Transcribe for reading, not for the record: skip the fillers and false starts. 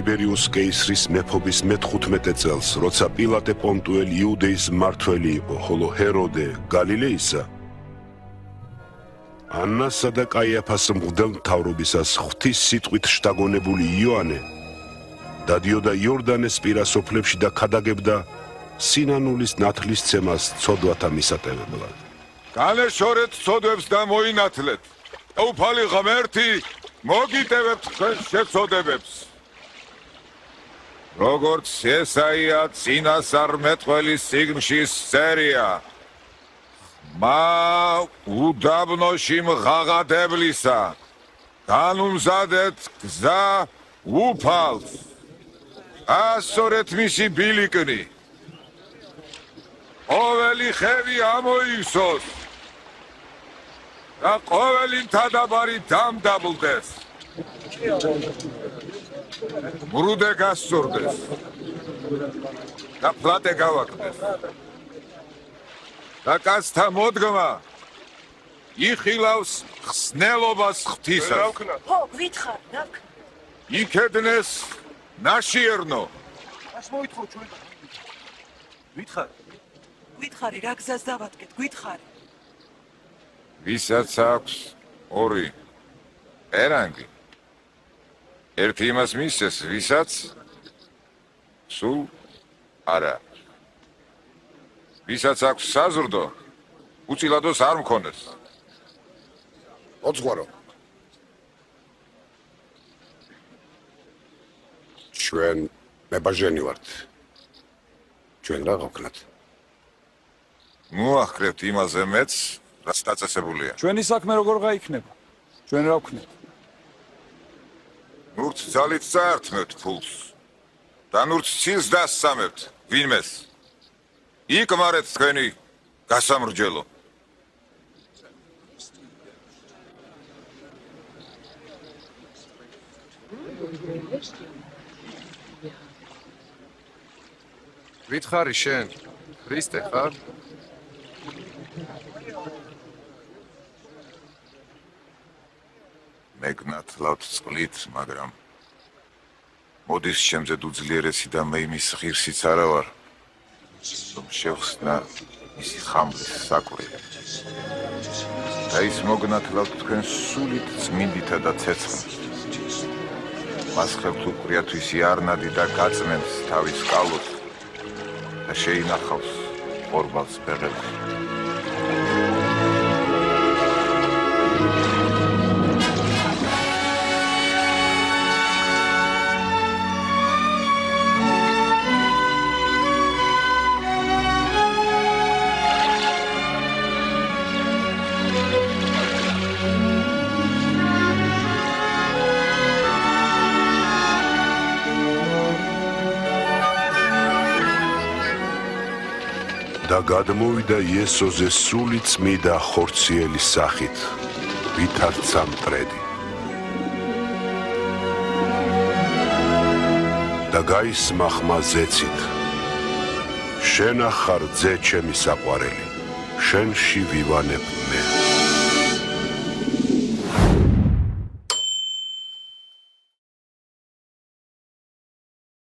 ტიბერიუს კეისრის მეფობის მე-15 წელს, როცა პილატე პონტუელი იუდეის მმართველი იყო, ხოლო ჰეროდე გალილეისა, ანასა და კაიაფას მღვდელმთავრობისას ღვთის სიტყვით შთაგონებული იოანე დადიოდა იორდანეს პირა სოფლებში და ქადაგებდა სინანულის ნათლისცემას ცოდვათა მისატევებლად. განეშორეთ ცოდვებს და მოინათლეთ. უფალი ღმერთი მოგიტევებთ თქვენს შეცოდებებს. როგორც ესაია წინასწარმეტყველის წიგნში წერია, მა უდაბნოში მღაღადებლისა, განუმზადეთ გზა უფალს, ასწორეთ მისი ბილიკნი, ყოველი ხევი ამოივსოს და ყოველი მთადაბარი დამდაბლდეს. მრუდე გასწორდეს და ფლატე გავაკდეს. და კაცთა მოდგმა იხილავს ხსნელობას ღვთისას. ხო, გვითხრა, დავქნა. იქედნეს ნაშიერნო. ას მოითხოვ ჩვენ. გვითხრა. გითხარი, რა გზას დავადგეთ, გითხარი. ვისაც აქვს ორი ერანგი, ერთი იმას მისცეს, ვისაც სულ არა. ვისაც აქვს საზრდო, უწილადოს არ მქონდეს. ოცხვარო. ჩვენ მებაჟენი ვართ. ჩვენ რა გავქნათ? მოახკრებთ იმაზე მეც, რაც დაწესებულია. ჩვენი საქმე როგორ გაიქნება? ჩვენ რა ვქნით? ნურც ძალით წაართმევთ ფულს და ნურც ცილს დასწამებთ ვინმეს. იკმარეთ თქვენი გასამრჯელო. გითხარი შენ, ქრისტე ხარ? მეგნათლავთ წყლით, მაგრამ მოდის შემზედ უძლიერესი და მე იმის ღირსიც არა ვარ. შევხსნა მისი ხამლის საკვირელი. და ის მოგნათლავთ თქვენ სულით წმინდითა და ცეცხლით. მას ხელთ უყრიათვისი არნადი და გაწმენს თავის კალოს და შეინახავს ყორბალს ბეღელში. და გადმოვიდა იესოზე სული წმიდა ხორციელი სახით, ვითარცა მტრედი. და გაისმა ხმა ზეცით, შენ ახარ ძე ჩემი საყვარელი, შენში ვივანებ მე.